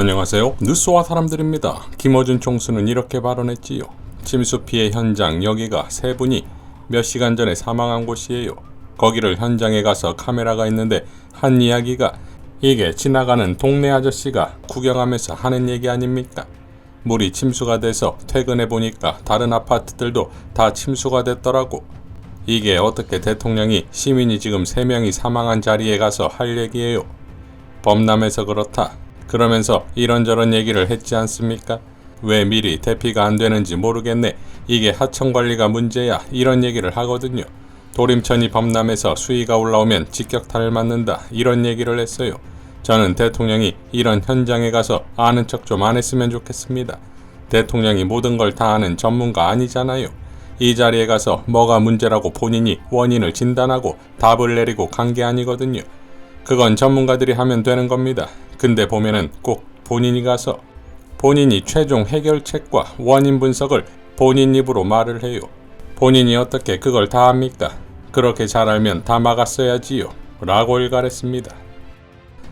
안녕하세요. 뉴스와 사람들입니다. 김어준 총수는 이렇게 발언했지요. 침수 피해 현장 여기가 세 분이 몇 시간 전에 사망한 곳이에요. 거기를 현장에 가서 카메라가 있는데 한 이야기가 이게 지나가는 동네 아저씨가 구경하면서 하는 얘기 아닙니까? 물이 침수가 돼서 퇴근해 보니까 다른 아파트들도 다 침수가 됐더라고. 이게 어떻게 대통령이 시민이 지금 3명이 사망한 자리에 가서 할 얘기예요. 범람해서 그렇다. 그러면서 이런저런 얘기를 했지 않습니까? 왜 미리 대피가 안 되는지 모르겠네. 이게 하천관리가 문제야. 이런 얘기를 하거든요. 도림천이 범람해서 수위가 올라오면 직격탄을 맞는다. 이런 얘기를 했어요. 저는 대통령이 이런 현장에 가서 아는 척 좀 안 했으면 좋겠습니다. 대통령이 모든 걸 다 아는 전문가 아니잖아요. 이 자리에 가서 뭐가 문제라고 본인이 원인을 진단하고 답을 내리고 간 게 아니거든요. 그건 전문가들이 하면 되는 겁니다. 근데 보면은 꼭 본인이 가서 본인이 최종 해결책과 원인 분석을 본인 입으로 말을 해요. 본인이 어떻게 그걸 다 합니까? 그렇게 잘 알면 다 막았어야지요. 라고 일갈했습니다.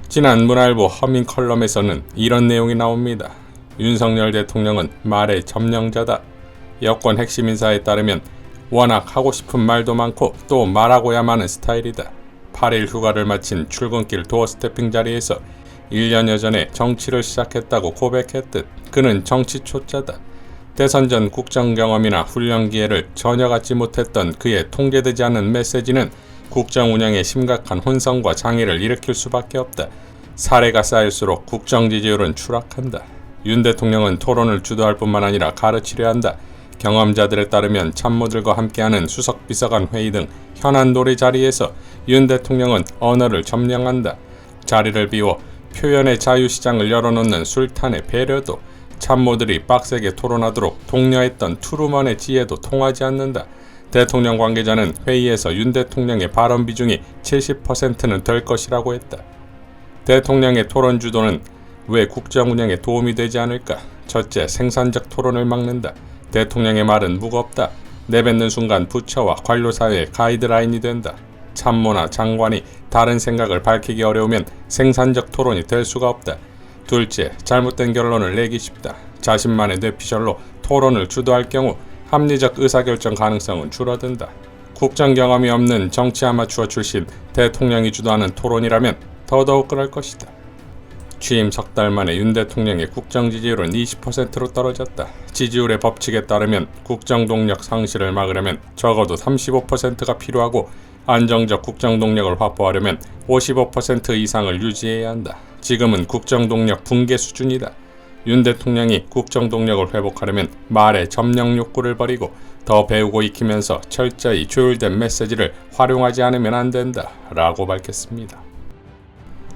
지난 문화일보 허밍 컬럼에서는 이런 내용이 나옵니다. 윤석열 대통령은 말의 점령자다. 여권 핵심 인사에 따르면 워낙 하고 싶은 말도 많고 또 말하고야 마는 스타일이다. 8일 휴가를 마친 출근길 도어 스태핑 자리에서 1년여 전에 정치를 시작했다고 고백했듯 그는 정치 초짜다. 대선 전 국정 경험이나 훈련 기회를 전혀 갖지 못했던 그의 통제되지 않은 메시지는 국정 운영에 심각한 혼선과 장애를 일으킬 수밖에 없다. 사례가 쌓일수록 국정 지지율은 추락한다. 윤 대통령은 토론을 주도할 뿐만 아니라 가르치려 한다. 경험자들에 따르면 참모들과 함께하는 수석 비서관 회의 등 현안 놀이 자리에서 윤 대통령은 언어를 점령한다. 자리를 비워 표현의 자유시장을 열어놓는 술탄의 배려도 참모들이 빡세게 토론하도록 독려했던 트루먼의 지혜도 통하지 않는다. 대통령 관계자는 회의에서 윤 대통령의 발언 비중이 70%는 될 것이라고 했다. 대통령의 토론 주도는 왜 국정 운영에 도움이 되지 않을까? 첫째, 생산적 토론을 막는다. 대통령의 말은 무겁다. 내뱉는 순간 부처와 관료사회의 가이드라인이 된다. 참모나 장관이 다른 생각을 밝히기 어려우면 생산적 토론이 될 수가 없다. 둘째, 잘못된 결론을 내기 쉽다. 자신만의 뇌피셜로 토론을 주도할 경우 합리적 의사결정 가능성은 줄어든다. 국정 경험이 없는 정치 아마추어 출신 대통령이 주도하는 토론이라면 더더욱 그럴 것이다. 취임 석 달 만에 윤 대통령의 국정 지지율은 20%로 떨어졌다. 지지율의 법칙에 따르면 국정 동력 상실을 막으려면 적어도 35%가 필요하고 안정적 국정 동력을 확보하려면 55% 이상을 유지해야 한다. 지금은 국정 동력 붕괴 수준이다. 윤 대통령이 국정 동력을 회복하려면 말의 점령 욕구를 버리고 더 배우고 익히면서 철저히 조율된 메시지를 활용하지 않으면 안 된다. 라고 밝혔습니다.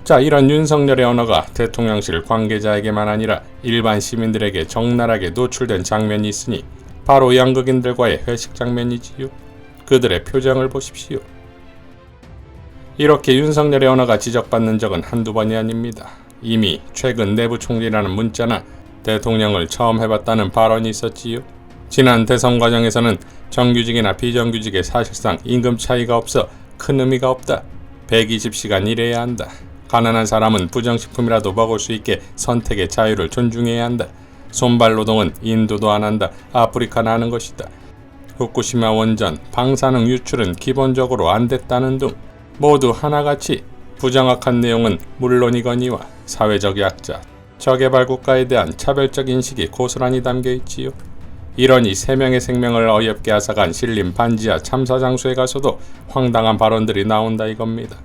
자, 이런 윤석열의 언어가 대통령실 관계자에게만 아니라 일반 시민들에게 적나라하게 노출된 장면이 있으니 바로 연극인들과의 회식 장면이지요. 그들의 표정을 보십시오. 이렇게 윤석열의 언어가 지적받는 적은 한두 번이 아닙니다. 이미 최근 내부 총리라는 문자나 대통령을 처음 해봤다는 발언이 있었지요. 지난 대선 과정에서는 정규직이나 비정규직에 사실상 임금 차이가 없어 큰 의미가 없다. 120시간 일해야 한다. 가난한 사람은 부정식품이라도 먹을 수 있게 선택의 자유를 존중해야 한다. 손발 노동은 인도도 안 한다. 아프리카나 하는 것이다. 후쿠시마 원전, 방사능 유출은 기본적으로 안 됐다는 등 모두 하나같이 부정확한 내용은 물론이거니와 사회적 약자, 저개발 국가에 대한 차별적 인식이 고스란히 담겨있지요. 이러니 3명의 생명을 어이없게 앗아간 신림 반지하 참사 장소에 가서도 황당한 발언들이 나온다 이겁니다.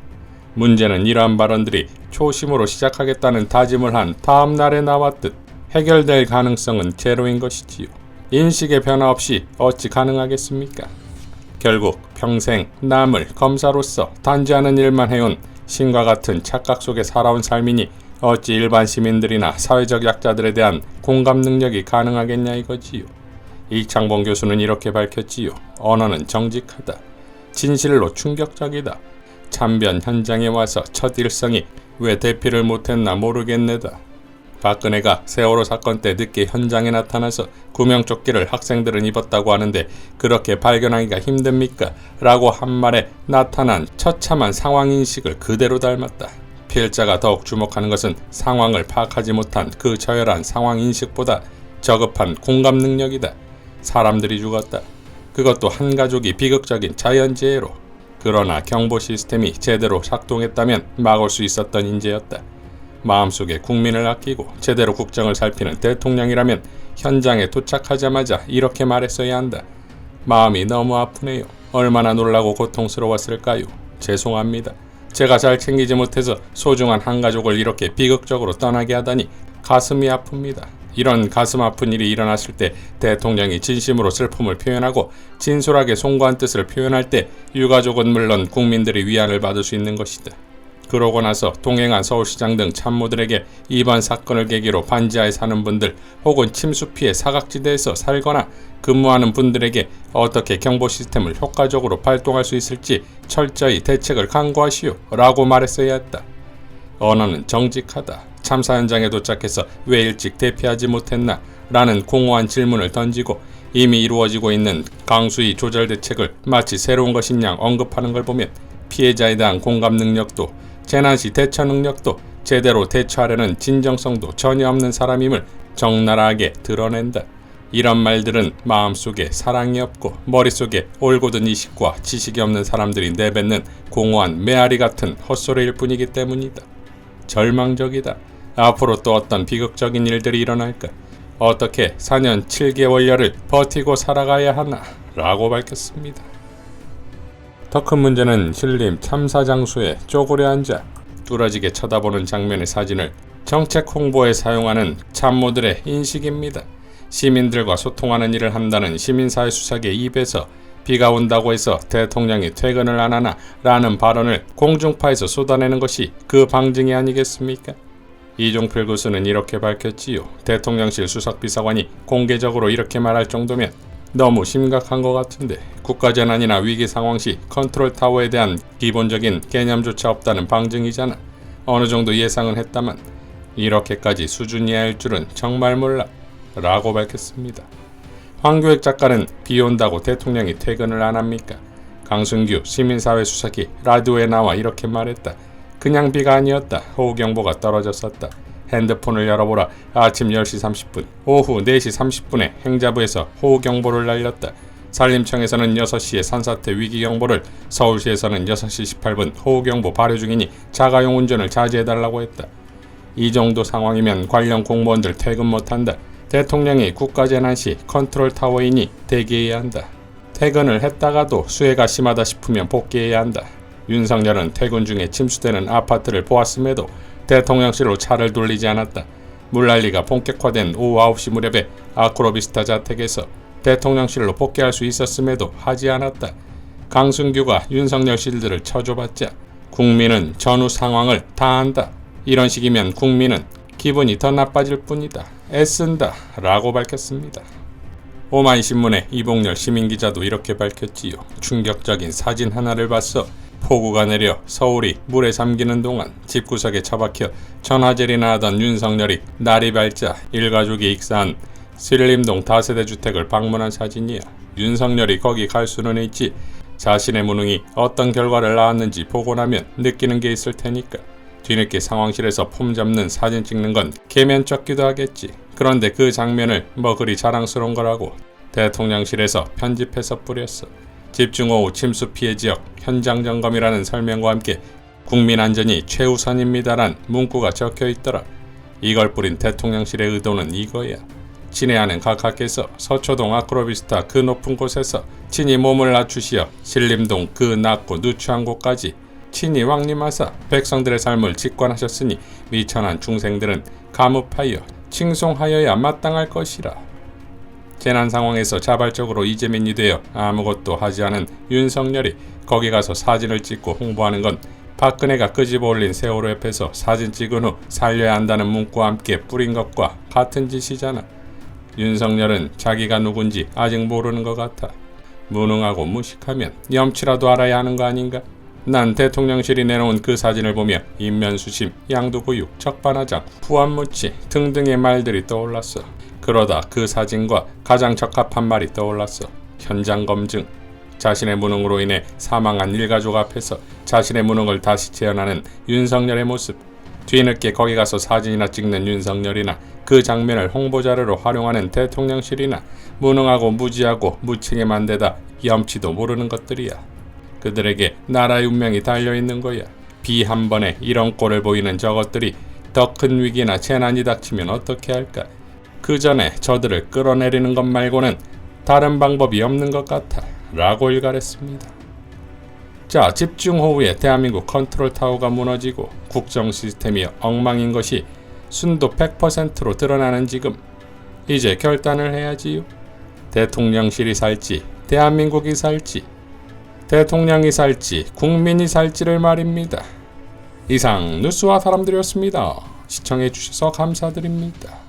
문제는 이러한 발언들이 초심으로 시작하겠다는 다짐을 한 다음 날에 나왔듯 해결될 가능성은 제로인 것이지요. 인식의 변화 없이 어찌 가능하겠습니까? 결국 평생 남을 검사로서 단지하는 일만 해온 신과 같은 착각 속에 살아온 삶이니 어찌 일반 시민들이나 사회적 약자들에 대한 공감 능력이 가능하겠냐 이거지요. 이창봉 교수는 이렇게 밝혔지요. 언어는 정직하다. 진실로 충격적이다. 참변 현장에 와서 첫 일성이 왜 대피를 못했나 모르겠네다. 박근혜가 세월호 사건 때 늦게 현장에 나타나서 구명조끼를 학생들은 입었다고 하는데 그렇게 발견하기가 힘듭니까? 라고 한 말에 나타난 처참한 상황인식을 그대로 닮았다. 피해자가 더욱 주목하는 것은 상황을 파악하지 못한 그 저열한 상황 인식보다 저급한 공감 능력이다. 사람들이 죽었다. 그것도 한 가족이 비극적인 자연재해로. 그러나 경보 시스템이 제대로 작동했다면 막을 수 있었던 인재였다. 마음속에 국민을 아끼고 제대로 국정을 살피는 대통령이라면 현장에 도착하자마자 이렇게 말했어야 한다. 마음이 너무 아프네요. 얼마나 놀라고 고통스러웠을까요? 죄송합니다. 제가 잘 챙기지 못해서 소중한 한 가족을 이렇게 비극적으로 떠나게 하다니 가슴이 아픕니다. 이런 가슴 아픈 일이 일어났을 때 대통령이 진심으로 슬픔을 표현하고 진솔하게 송구한 뜻을 표현할 때 유가족은 물론 국민들이 위안을 받을 수 있는 것이다. 그러고 나서 동행한 서울시장 등 참모들에게 이번 사건을 계기로 반지하에 사는 분들 혹은 침수 피해 사각지대에서 살거나 근무하는 분들에게 어떻게 경보 시스템을 효과적으로 발동할 수 있을지 철저히 대책을 강구하시오 라고 말했어야 했다. 언어는 정직하다. 참사 현장에 도착해서 왜 일찍 대피하지 못했나? 라는 공허한 질문을 던지고 이미 이루어지고 있는 강수위 조절 대책을 마치 새로운 것인 양 언급하는 걸 보면 피해자에 대한 공감 능력도 재난시 대처 능력도 제대로 대처하려는 진정성도 전혀 없는 사람임을 적나라하게 드러낸다. 이런 말들은 마음속에 사랑이 없고 머릿속에 올곧은 이식과 지식이 없는 사람들이 내뱉는 공허한 메아리 같은 헛소리일 뿐이기 때문이다. 절망적이다. 앞으로 또 어떤 비극적인 일들이 일어날까? 어떻게 4년 7개월여를 버티고 살아가야 하나? 라고 밝혔습니다. 더 큰 문제는 신림 참사 장소에 쪼그려 앉아 뚫어지게 쳐다보는 장면의 사진을 정책 홍보에 사용하는 참모들의 인식입니다. 시민들과 소통하는 일을 한다는 시민사회 수석의 입에서 비가 온다고 해서 대통령이 퇴근을 안 하나 라는 발언을 공중파에서 쏟아내는 것이 그 방증이 아니겠습니까? 이종필 교수는 이렇게 밝혔지요. 대통령실 수석비서관이 공개적으로 이렇게 말할 정도면 너무 심각한 것 같은데 국가재난이나 위기 상황 시 컨트롤 타워에 대한 기본적인 개념조차 없다는 방증이잖아. 어느 정도 예상은 했다만 이렇게까지 수준 이하일 줄은 정말 몰라 라고 밝혔습니다. 황교익 작가는 비 온다고 대통령이 퇴근을 안 합니까? 강순규 시민사회 수석이 라디오에 나와 이렇게 말했다. 그냥 비가 아니었다. 호우경보가 떨어졌었다. 핸드폰을 열어보라. 아침 10시 30분, 오후 4시 30분에 행자부에서 호우경보를 날렸다. 산림청에서는 6시에 산사태 위기경보를, 서울시에서는 6시 18분 호우경보 발효 중이니 자가용 운전을 자제해달라고 했다. 이 정도 상황이면 관련 공무원들 퇴근 못한다. 대통령이 국가재난시 컨트롤 타워이니 대기해야 한다. 퇴근을 했다가도 수해가 심하다 싶으면 복귀해야 한다. 윤석열은 퇴근 중에 침수되는 아파트를 보았음에도 대통령실로 차를 돌리지 않았다. 물난리가 본격화된 오후 9시 무렵에 아크로비스타 자택에서 대통령실로 복귀할 수 있었음에도 하지 않았다. 강순규가 윤석열 실드를 쳐줘봤자 국민은 전후 상황을 다 안다. 이런 식이면 국민은 기분이 더 나빠질 뿐이다. 애쓴다 라고 밝혔습니다. 오마이신문의 이봉렬 시민기자도 이렇게 밝혔지요. 충격적인 사진 하나를 봤어. 폭우가 내려 서울이 물에 잠기는 동안 집구석에 처박혀 전화질이나 하던 윤석열이 날이 밝자 일가족이 익사한 신림동 다세대 주택을 방문한 사진이야. 윤석열이 거기 갈 수는 있지. 자신의 무능이 어떤 결과를 낳았는지 보고 나면 느끼는 게 있을 테니까. 뒤늦게 상황실에서 폼 잡는 사진 찍는 건 개면쩍기도 하겠지. 그런데 그 장면을 뭐 그리 자랑스러운 거라고 대통령실에서 편집해서 뿌렸어. 집중호우 침수 피해 지역 현장 점검이라는 설명과 함께 국민 안전이 최우선입니다란 문구가 적혀 있더라. 이걸 뿌린 대통령실의 의도는 이거야. 친애하는 각하께서 서초동 아크로비스타 그 높은 곳에서 친히 몸을 낮추시어 신림동 그 낮고 누추한 곳까지 친히 왕림하사 백성들의 삶을 직관하셨으니 미천한 중생들은 감흡하여 칭송하여야 마땅할 것이라. 재난 상황에서 자발적으로 이재민이 되어 아무것도 하지 않은 윤석열이 거기 가서 사진을 찍고 홍보하는 건 박근혜가 끄집어 올린 세월호 옆에서 사진 찍은 후 살려야 한다는 문구와 함께 뿌린 것과 같은 짓이잖아. 윤석열은 자기가 누군지 아직 모르는 것 같아. 무능하고 무식하면 염치라도 알아야 하는 거 아닌가? 난 대통령실이 내놓은 그 사진을 보며 인면수심, 양두구육, 적반하장, 후한무치 등등의 말들이 떠올랐어. 그러다 그 사진과 가장 적합한 말이 떠올랐어. 현장 검증. 자신의 무능으로 인해 사망한 일가족 앞에서 자신의 무능을 다시 재현하는 윤석열의 모습. 뒤늦게 거기 가서 사진이나 찍는 윤석열이나 그 장면을 홍보자료로 활용하는 대통령실이나 무능하고 무지하고 무책임한 데다 염치도 모르는 것들이야. 그들에게 나라의 운명이 달려있는 거야. 비 한 번에 이런 꼴을 보이는 저것들이 더 큰 위기나 재난이 닥치면 어떻게 할까? 그 전에 저들을 끌어내리는 것 말고는 다른 방법이 없는 것 같아 라고 일갈했습니다. 자, 집중호우에 대한민국 컨트롤타워가 무너지고 국정 시스템이 엉망인 것이 순도 100%로 드러나는 지금 이제 결단을 해야지요. 대통령실이 살지 대한민국이 살지 대통령이 살지 국민이 살지를 말입니다. 이상 뉴스와 사람들이었습니다. 시청해주셔서 감사드립니다.